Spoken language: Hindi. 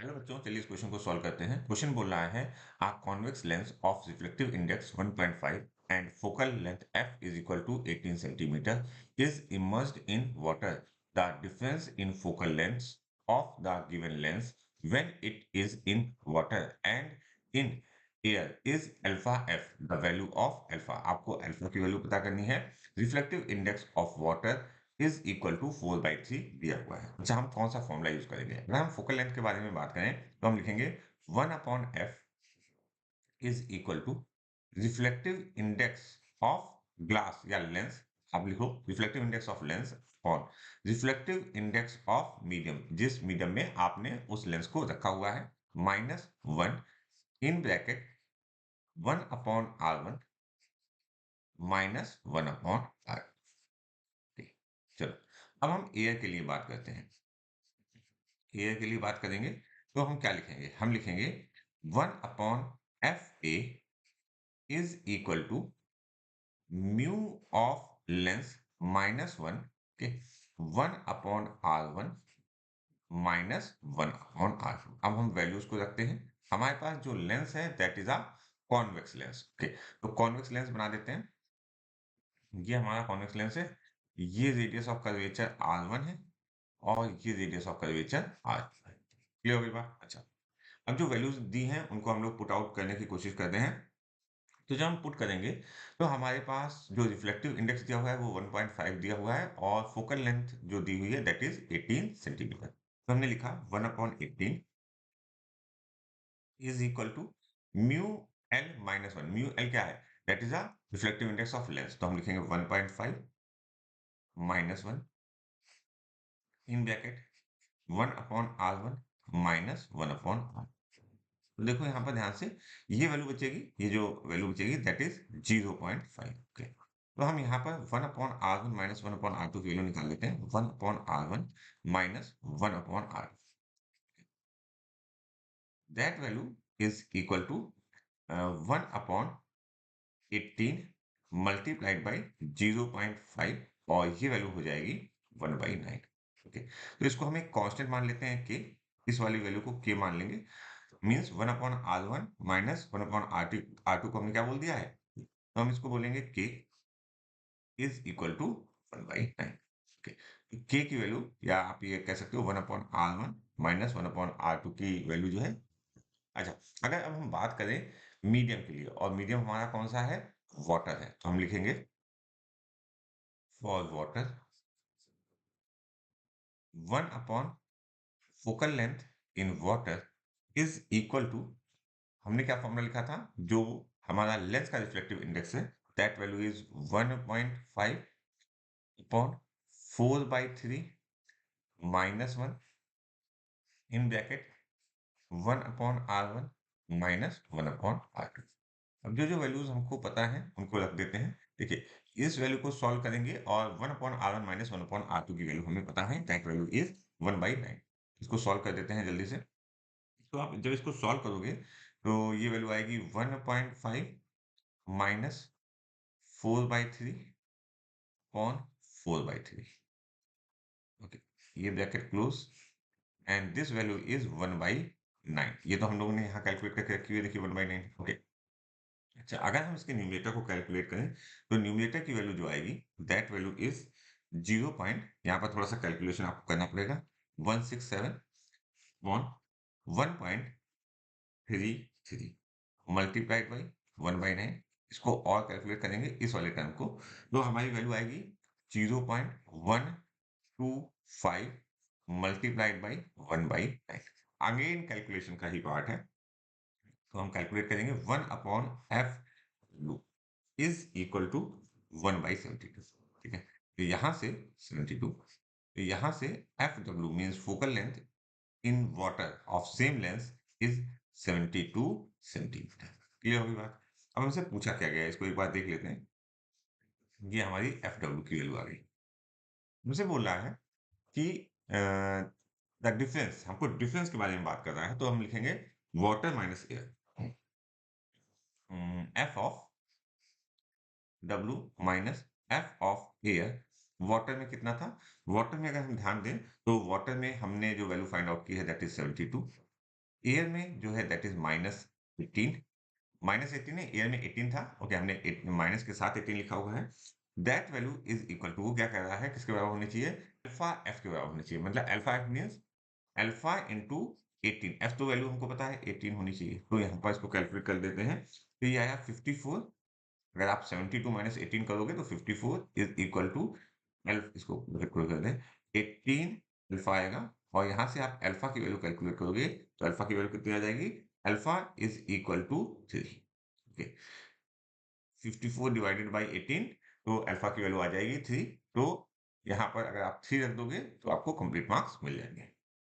हेलो बच्चों, चलिए इस क्वेश्चन को सॉल्व करते हैं। क्वेश्चन बोल रहा है a convex lens of reflective index 1.5 and focal length f is equal to 18 centimetre is immersed in water. The difference in focal length of the given lens when it is in water and in air is alpha f। The value of alpha, आपको अल्फा की वैल्यू पता करनी है। Reflective index of water is equal to 4/3 दिया हुआ है। अच्छा, हम कौन सा फॉर्मूला यूज करेंगे? अगर हम फोकल लेंथ के बारे में बात करें तो हम लिखेंगे 1/f is equal to reflective index of glass या लेंस। आप लिखो रिफ्लेक्टिव इंडेक्स ऑफ लेंस और रिफ्लेक्टिव इंडेक्स ऑफ मीडियम, जिस मीडियम में आपने उस लेंस को रखा हुआ है, -1 इन ब्रैकेट 1/r1 -1/r। चलो, अब हम एयर के लिए बात करते हैं। एयर के लिए बात करेंगे तो हम क्या लिखेंगे? हम लिखेंगे 1/fa is equal to mu of lens -1 के 1/r1 -1/r2। अब हम वैल्यूज को रखते हैं। हमारे पास जो लेंस है that is a convex lens. Okay, तो कॉन्वेक्स लेंस बना देते हैं। ये हमारा कॉन्वेक्स लेंस है। ये रेडियस ऑफ कर्वेचर r1 है और ये रेडियस ऑफ कर्वेचर r2 है। क्लियर हो गई बात? अच्छा, अब जो वैल्यूज दी हैं उनको हम लोग पुट आउट करने की कोशिश करते हैं। तो जब हम पुट करेंगे तो हमारे पास जो रिफ्लेक्टिव इंडेक्स दिया हुआ है वो 1.5 दिया हुआ है और फोकल लेंथ जो दी हुई है दैट इज 18 सेंटीमीटर। तो हमने लिखा 1/18 is equal to mu L -1। Mu L क्या है? That is a reflective index of lens. तो हम लिखेंगे 1.5 -1 इन ब्रैकेट 1/r1 -1/r। तो देखो यहाँ पर ध्यान से, ये वैल्यू बचेगी, ये जो वैल्यू बचेगी दैट इज 0.5। ओके, तो हम यहाँ पर 1/r1 -1/r2 की वैल्यू निकाल लेते हैं। 1/r1 -1/r, that value is equal to 1/18 multiplied by 0.5 और ये वैल्यू हो जाएगी 1/9। ओके, तो इसको हम एक कांस्टेंट मान लेते हैं k। इस वाली वैल्यू को k मान लेंगे। Means 1/r1 -1/r2। r2 को हमने क्या बोल दिया है? तो हम इसको बोलेंगे k is equal to 1/9। Okay, तो k की वैल्यू, या आप ये कह सकते हो 1/r1 -1/r2 की वैल्यू जो है। अच्छा, अगर अब हम बात करें मीडियम के लिए, और मीडियम हमारा कौन सा है? वाटर है। तो हम लिखेंगे फॉर वाटर 1/फोकल length in water is equal to, हमने क्या फॉर्मूला लिखा था? जो हमारा लेंस का रिफ्लेक्टिव इंडेक्स है that value is 1.5 upon 4/3 -1 in bracket 1/r1 -1/r2। अब जो वैल्यूज हमको पता है उनको रख देते हैं। देखिए, इस वैल्यू को सॉल्व करेंगे और 1/r1 -1/r2 की वैल्यू हमें पता है, दैट वैल्यू इज 1/9। इसको सॉल्व कर देते हैं जल्दी से। तो आप जब इसको सॉल्व करोगे तो ये वैल्यू आएगी 1/5 माइनस 4/3 अपॉन 4/3। ओके, ये bracket close and this value is 1/9। ये तो हम लोगों ने यहाँ कैलकुलेट करके रखी हुई है, देखिए 1/9। ओके, अच्छा, अगर हम इसके न्यूमरेटर को कैलकुलेट करें तो न्यूमरेटर की वैल्यू जो आएगी दैट वैल्यू इज 0 पॉइंट, यहाँ पर थोड़ा सा कैलकुलेशन आपको करना पड़ेगा, 167 अपॉन 1.33 मल्टीप्लाइड बाई 1/9। इसको और कैलकुलेट करेंगे इस वाले टर्म को, तो हमारी वैल्यू आएगी 0.125 मल्टीप्लाइड बाई 1/9। अगेन कैलकुलेशन का ही पार्ट है, तो हम कैलकुलेट करेंगे 1/f इज इक्वल टू 1/72। ठीक है, तो यहाँ से 72, तो यहाँ से F W means focal length in water of same length is 72 centimetre. Clear होगी बात? अब हमसे पूछा क्या गया है, इसको एक बार देख लेते हैं। ये हमारी एफ डब्ल्यू की वैल्यू आ गई। मुझे बोल रहा है कि द डिफरेंस, हमको डिफरेंस के बारे में बात कर रहा है, तो हम लिखेंगे water minus air, F of W minus F of air. Water में कितना था? वाटर में अगर हम ध्यान दें तो वाटर में हमने जो वैल्यू फाइंड आउट की है दैट इज 72। एयर में जो है दैट इज -18, -18 है, एयर में 18 था, ओके, हमने माइनस के साथ 18 लिखा हुआ है। That value is equal to, वो क्या कह रहा है, किसके बराबर होनी चाहिए, अल्फा एफ के बराबर होनी चाहिए। मतलब alpha F means alpha into 18, F तो वैल्यू हमको पता है 18 होनी चाहिए, तो यहाँ पर इसको कैलकुलेट कर देते हैं। तो ये आया 54, अगर आप 72 माइनस 18 करोगे तो 54 इज इक्वल टू इसको कैलकुलेट कर दें, 18 अल्फा आएगा, और यहाँ से आप अल्फा की वैल्यू कैलकुलेट करोगे तो अल्फा की वैल्यू कितनी आ जाएगी, alpha is equal to 3, okay. 54 divided by 18, तो अल्फा की वैल्यू आ जाएगी 3। तो यहाँ पर अगर आप 3 रख दोगे तो आपको कंप्लीट मार्क्स मिल जाएंगे।